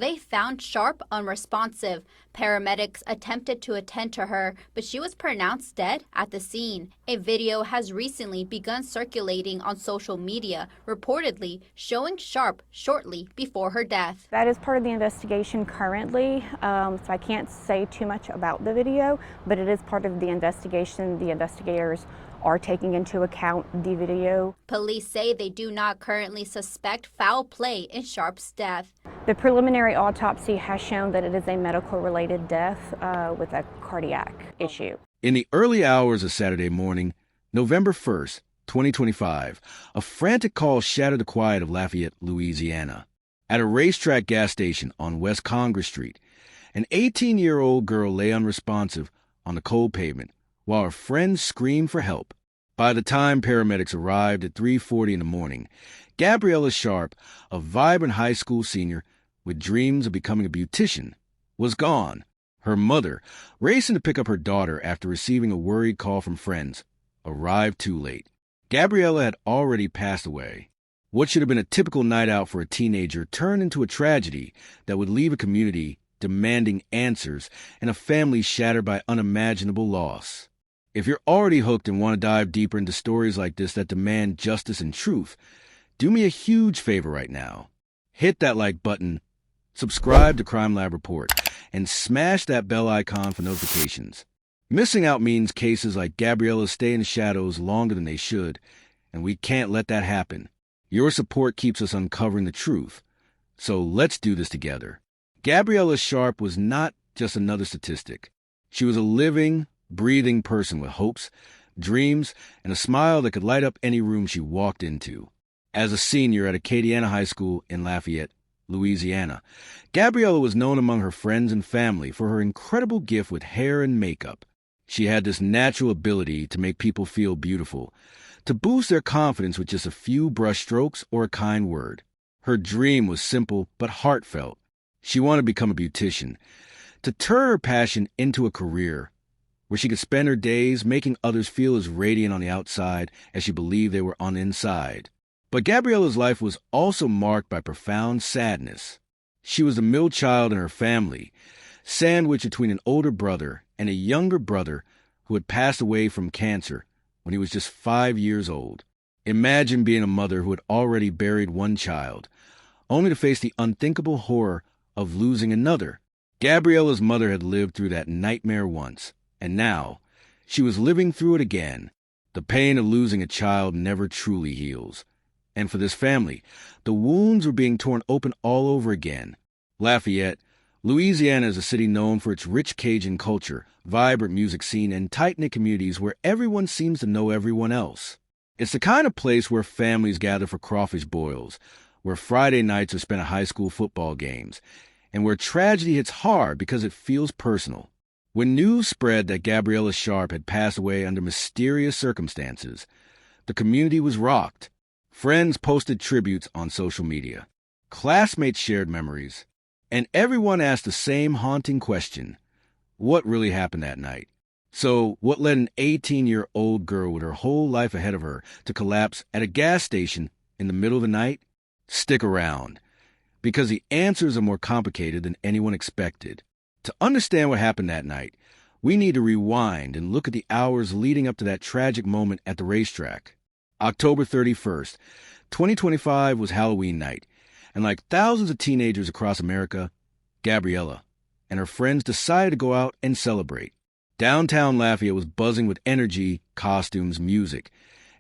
They found Sharp unresponsive. Paramedics attempted to attend to her, but she was pronounced dead at the scene. A video has recently begun circulating on social media, reportedly showing Sharp shortly before her death. That is part of the investigation currently, so I can't say too much about the video, but it is part of the investigation. The investigators are taking into account the video. Police say they do not currently suspect foul play in Sharp's death. The preliminary autopsy has shown that it is a medical-related death with a cardiac issue. In the early hours of Saturday morning, November 1st, 2025, a frantic call shattered the quiet of Lafayette, Louisiana. At a RaceTrac gas station on West Congress Street, an 18-year-old girl lay unresponsive on the cold pavement while her friends screamed for help. By the time paramedics arrived at 3:40 in the morning, Gabriella Sharp, a vibrant high school senior with dreams of becoming a beautician, was gone. Her mother, racing to pick up her daughter after receiving a worried call from friends, arrived too late. Gabriella had already passed away. What should have been a typical night out for a teenager turned into a tragedy that would leave a community demanding answers and a family shattered by unimaginable loss. If you're already hooked and want to dive deeper into stories like this that demand justice and truth, do me a huge favor right now. Hit that like button, subscribe to CrimeLab Report, and smash that bell icon for notifications. Missing out means cases like Gabriella's stay in the shadows longer than they should, and we can't let that happen. Your support keeps us uncovering the truth. So let's do this together. Gabriella Sharp was not just another statistic. She was a living, breathing person with hopes, dreams, and a smile that could light up any room she walked into. As a senior at Acadiana High School in Lafayette, Louisiana, Gabriella was known among her friends and family for her incredible gift with hair and makeup. She had this natural ability to make people feel beautiful, to boost their confidence with just a few brush strokes or a kind word. Her dream was simple but heartfelt. She wanted to become a beautician, to turn her passion into a career where she could spend her days making others feel as radiant on the outside as she believed they were on the inside. But Gabriella's life was also marked by profound sadness. She was the middle child in her family, sandwiched between an older brother and a younger brother who had passed away from cancer when he was just 5 years old. Imagine being a mother who had already buried one child, only to face the unthinkable horror of losing another. Gabriella's mother had lived through that nightmare once, and now she was living through it again. The pain of losing a child never truly heals. And for this family, the wounds were being torn open all over again. Lafayette, Louisiana is a city known for its rich Cajun culture, vibrant music scene, and tight-knit communities where everyone seems to know everyone else. It's the kind of place where families gather for crawfish boils, where Friday nights are spent at high school football games, and where tragedy hits hard because it feels personal. When news spread that Gabriella Sharp had passed away under mysterious circumstances, the community was rocked. Friends posted tributes on social media. Classmates shared memories. And everyone asked the same haunting question: what really happened that night? So, what led an 18-year-old girl with her whole life ahead of her to collapse at a gas station in the middle of the night? Stick around, because the answers are more complicated than anyone expected. To understand what happened that night, we need to rewind and look at the hours leading up to that tragic moment at the RaceTrac. October 31st, 2025 was Halloween night, and like thousands of teenagers across America, Gabriella and her friends decided to go out and celebrate. Downtown Lafayette was buzzing with energy, costumes, music,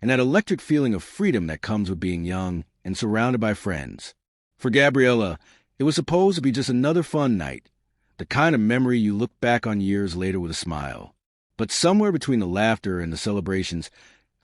and that electric feeling of freedom that comes with being young and surrounded by friends. For Gabriella, it was supposed to be just another fun night, the kind of memory you look back on years later with a smile. But somewhere between the laughter and the celebrations,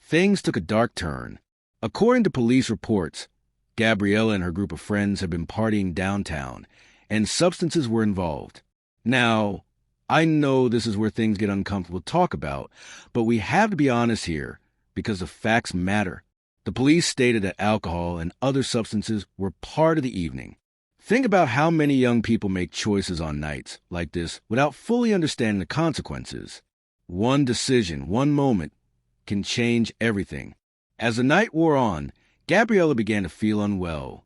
things took a dark turn. According to police reports, Gabriella and her group of friends had been partying downtown, and substances were involved. Now, I know this is where things get uncomfortable to talk about, but we have to be honest here, because the facts matter. The police stated that alcohol and other substances were part of the evening. Think about how many young people make choices on nights like this without fully understanding the consequences. One decision, one moment, can change everything. As the night wore on, Gabriella began to feel unwell.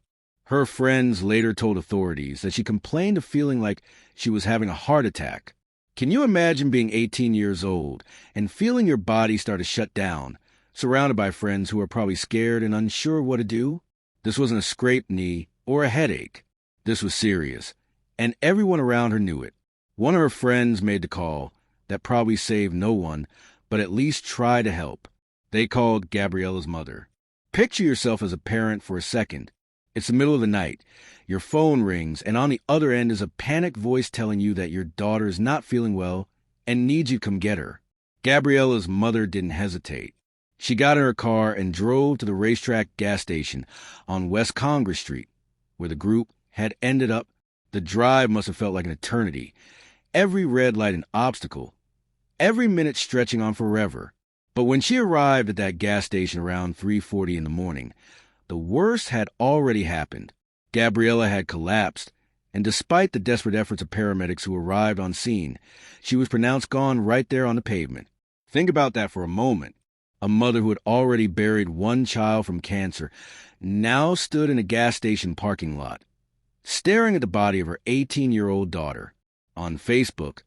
Her friends later told authorities that she complained of feeling like she was having a heart attack. Can you imagine being 18 years old and feeling your body start to shut down, surrounded by friends who are probably scared and unsure what to do? This wasn't a scraped knee or a headache. This was serious, and everyone around her knew it. One of her friends made the call that probably saved no one, but at least tried to help. They called Gabriella's mother. Picture yourself as a parent for a second. It's the middle of the night. Your phone rings, and on the other end is a panicked voice telling you that your daughter is not feeling well and needs you to come get her. Gabriella's mother didn't hesitate. She got in her car and drove to the RaceTrac gas station on West Congress Street, where the group had ended up. The drive must have felt like an eternity. Every red light an obstacle, every minute stretching on forever. But when she arrived at that gas station around 3:40 in the morning, the worst had already happened. Gabriella had collapsed, and despite the desperate efforts of paramedics who arrived on scene, she was pronounced gone right there on the pavement. Think about that for a moment. A mother who had already buried one child from cancer now stood in a gas station parking lot, staring at the body of her 18-year-old daughter. On Facebook,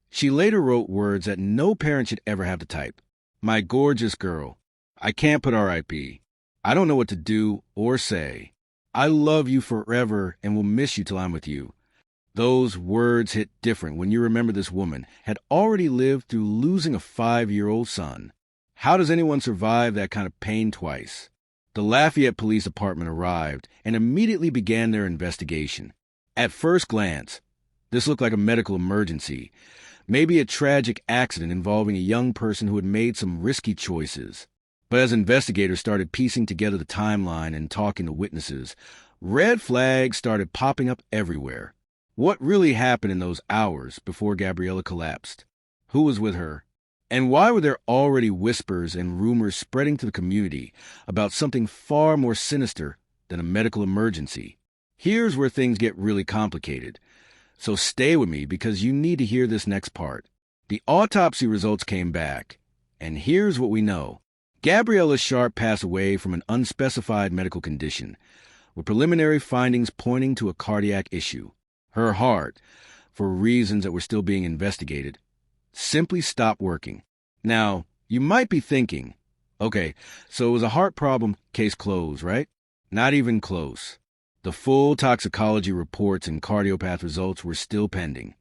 she later wrote words that no parent should ever have to type. "My gorgeous girl, I can't put RIP. I don't know what to do or say. I love you forever and will miss you till I'm with you." Those words hit different when you remember this woman had already lived through losing a 5-year-old son. How does anyone survive that kind of pain twice? The Lafayette Police Department arrived and immediately began their investigation. At first glance, this looked like a medical emergency, maybe a tragic accident involving a young person who had made some risky choices. But as investigators started piecing together the timeline and talking to witnesses, red flags started popping up everywhere. What really happened in those hours before Gabriella collapsed? Who was with her? And why were there already whispers and rumors spreading to the community about something far more sinister than a medical emergency? Here's where things get really complicated. So stay with me because you need to hear this next part. The autopsy results came back, and here's what we know. Gabriella Sharp passed away from an unspecified medical condition, with preliminary findings pointing to a cardiac issue. Her heart, for reasons that were still being investigated, simply stopped working. Now, you might be thinking, okay, so it was a heart problem, case closed, right? Not even close. The full toxicology reports and cardiopath results were still pending,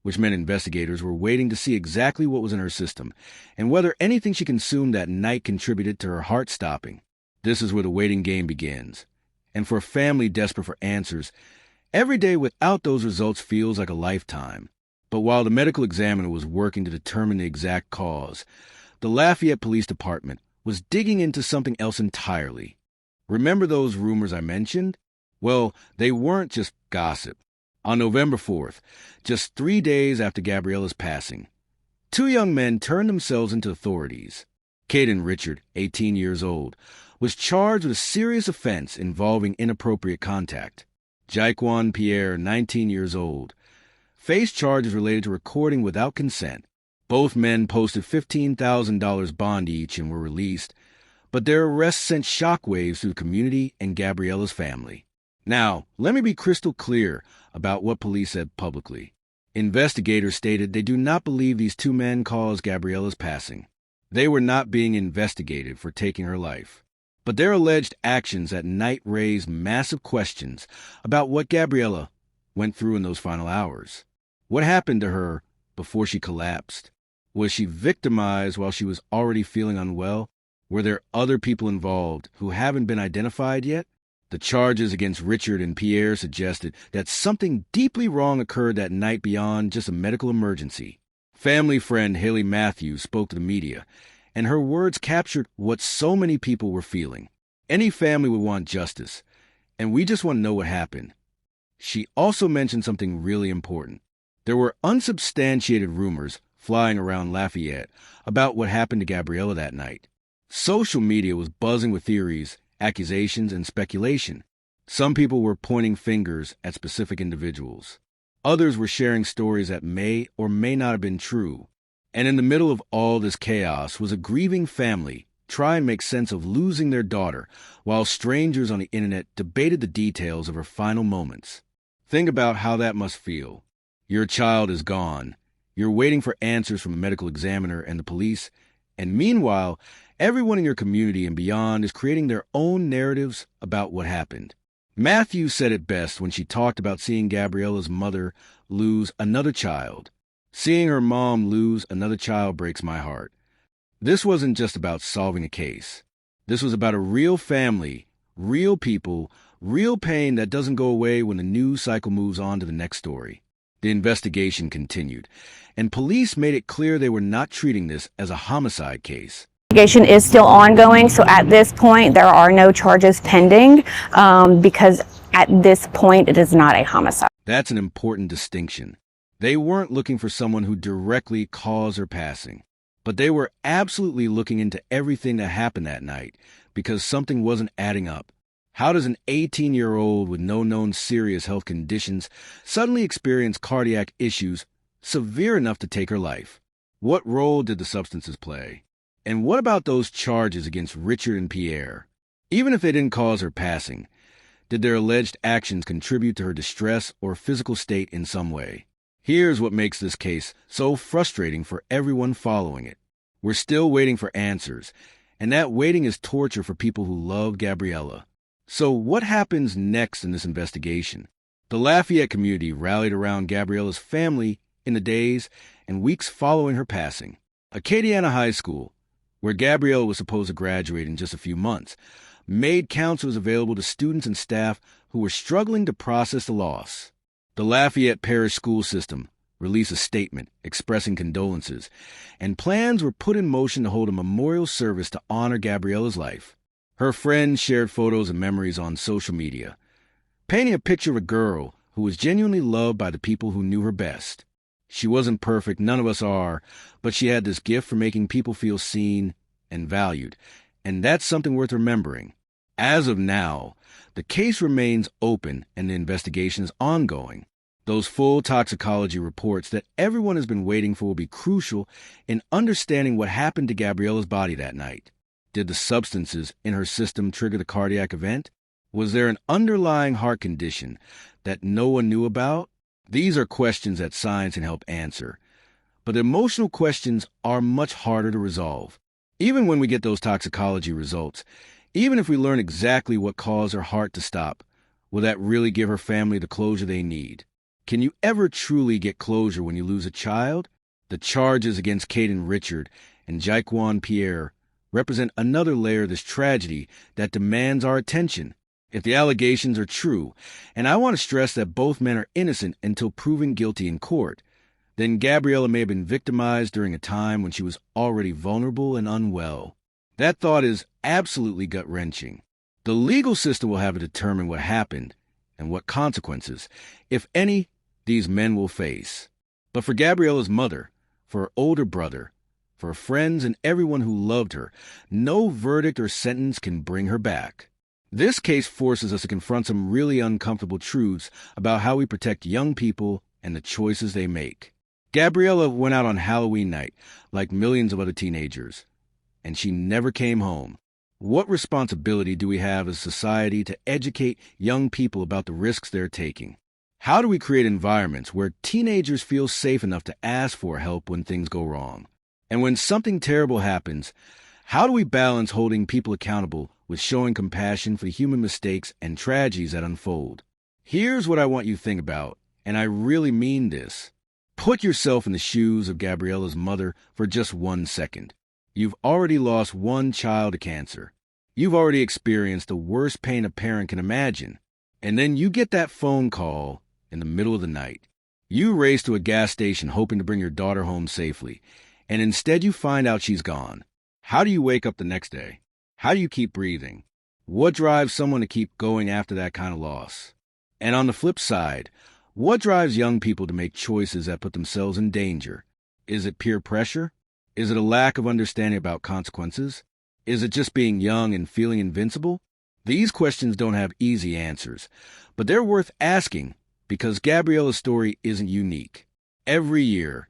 which meant investigators were waiting to see exactly what was in her system and whether anything she consumed that night contributed to her heart stopping. This is where the waiting game begins. And for a family desperate for answers, every day without those results feels like a lifetime. But while the medical examiner was working to determine the exact cause, the Lafayette Police Department was digging into something else entirely. Remember those rumors I mentioned? Well, they weren't just gossip. On November 4th, just 3 days after Gabriella's passing, 2 young men turned themselves into authorities. Caden Richard, 18 years old, was charged with a serious offense involving inappropriate contact. Jaquan Pierre, 19 years old, faced charges related to recording without consent. Both men posted $15,000 bond each and were released, but their arrests sent shockwaves through the community and Gabriella's family. Now, let me be crystal clear about what police said publicly. Investigators stated they do not believe these 2 men caused Gabriella's passing. They were not being investigated for taking her life. But their alleged actions that night raised massive questions about what Gabriella went through in those final hours. What happened to her before she collapsed? Was she victimized while she was already feeling unwell? Were there other people involved who haven't been identified yet? The charges against Richard and Pierre suggested that something deeply wrong occurred that night beyond just a medical emergency. Family friend Haley Matthews spoke to the media, and her words captured what so many people were feeling. Any family would want justice, and we just want to know what happened. She also mentioned something really important. There were unsubstantiated rumors flying around Lafayette about what happened to Gabriella that night. Social media was buzzing with theories, accusations, and speculation. Some people were pointing fingers at specific individuals. Others were sharing stories that may or may not have been true. And in the middle of all this chaos was a grieving family try and make sense of losing their daughter, while strangers on the internet debated the details of her final moments. Think about how that must feel. Your child is gone. You're waiting for answers from a medical examiner and the police, and meanwhile, everyone in your community and beyond is creating their own narratives about what happened. Matthew said it best when she talked about seeing Gabriella's mother lose another child. Seeing her mom lose another child breaks my heart. This wasn't just about solving a case. This was about a real family, real people, real pain that doesn't go away when the news cycle moves on to the next story. The investigation continued, and police made it clear they were not treating this as a homicide case. Investigation is still ongoing, so at this point there are no charges pending because at this point it is not a homicide. That's an important distinction. They weren't looking for someone who directly caused her passing, but they were absolutely looking into everything that happened that night because something wasn't adding up. How does an 18-year-old with no known serious health conditions suddenly experience cardiac issues severe enough to take her life? What role did the substances play? And what about those charges against Richard and Pierre? Even if they didn't cause her passing, did their alleged actions contribute to her distress or physical state in some way? Here's what makes this case so frustrating for everyone following it. We're still waiting for answers, and that waiting is torture for people who love Gabriella. So what happens next in this investigation? The Lafayette community rallied around Gabriella's family in the days and weeks following her passing. Acadiana High School, where Gabriella was supposed to graduate in just a few months, made counselors available to students and staff who were struggling to process the loss. The Lafayette Parish School System released a statement expressing condolences, and plans were put in motion to hold a memorial service to honor Gabriella's life. Her friends shared photos and memories on social media, painting a picture of a girl who was genuinely loved by the people who knew her best. She wasn't perfect, none of us are, but she had this gift for making people feel seen and valued, and that's something worth remembering. As of now, the case remains open and the investigation is ongoing. Those full toxicology reports that everyone has been waiting for will be crucial in understanding what happened to Gabriella's body that night. Did the substances in her system trigger the cardiac event? Was there an underlying heart condition that no one knew about? These are questions that science can help answer, but emotional questions are much harder to resolve. Even when we get those toxicology results, even if we learn exactly what caused her heart to stop, will that really give her family the closure they need? Can you ever truly get closure when you lose a child? The charges against Kate and Richard and Jaquan Pierre represent another layer of this tragedy that demands our attention. If the allegations are true, and I want to stress that both men are innocent until proven guilty in court, then Gabriella may have been victimized during a time when she was already vulnerable and unwell. That thought is absolutely gut-wrenching. The legal system will have to determine what happened and what consequences, if any, these men will face. But for Gabriella's mother, for her older brother, for her friends and everyone who loved her, no verdict or sentence can bring her back. This case forces us to confront some really uncomfortable truths about how we protect young people and the choices they make. Gabriella went out on Halloween night, like millions of other teenagers, and she never came home. What responsibility do we have as a society to educate young people about the risks they're taking? How do we create environments where teenagers feel safe enough to ask for help when things go wrong? And when something terrible happens, how do we balance holding people accountable with showing compassion for the human mistakes and tragedies that unfold? Here's what I want you to think about, and I really mean this. Put yourself in the shoes of Gabriella's mother for just 1 second. You've already lost one child to cancer. You've already experienced the worst pain a parent can imagine. And then you get that phone call in the middle of the night. You race to a gas station hoping to bring your daughter home safely, and instead you find out she's gone. How do you wake up the next day? How do you keep breathing? What drives someone to keep going after that kind of loss? And on the flip side, what drives young people to make choices that put themselves in danger? Is it peer pressure? Is it a lack of understanding about consequences? Is it just being young and feeling invincible? These questions don't have easy answers, but they're worth asking because Gabriella's story isn't unique. Every year,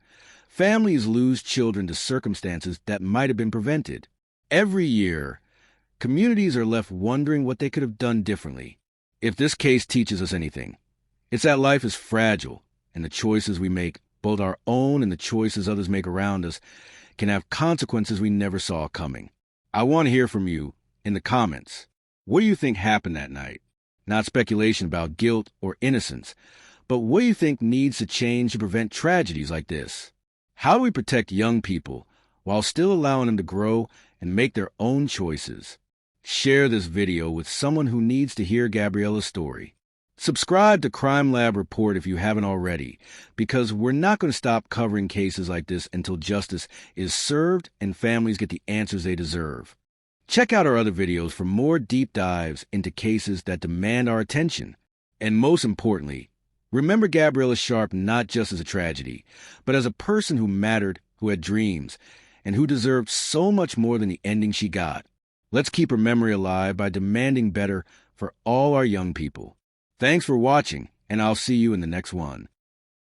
families lose children to circumstances that might have been prevented. Every year, communities are left wondering what they could have done differently. If this case teaches us anything, it's that life is fragile, and the choices we make, both our own and the choices others make around us, can have consequences we never saw coming. I want to hear from you in the comments. What do you think happened that night? Not speculation about guilt or innocence, but what do you think needs to change to prevent tragedies like this? How do we protect young people while still allowing them to grow and make their own choices? Share this video with someone who needs to hear Gabriella's story. Subscribe to CrimeLab Report if you haven't already, because we're not going to stop covering cases like this until justice is served and families get the answers they deserve. Check out our other videos for more deep dives into cases that demand our attention. And most importantly, remember Gabriella Sharp not just as a tragedy, but as a person who mattered, who had dreams, and who deserved so much more than the ending she got. Let's keep her memory alive by demanding better for all our young people. Thanks for watching, and I'll see you in the next one.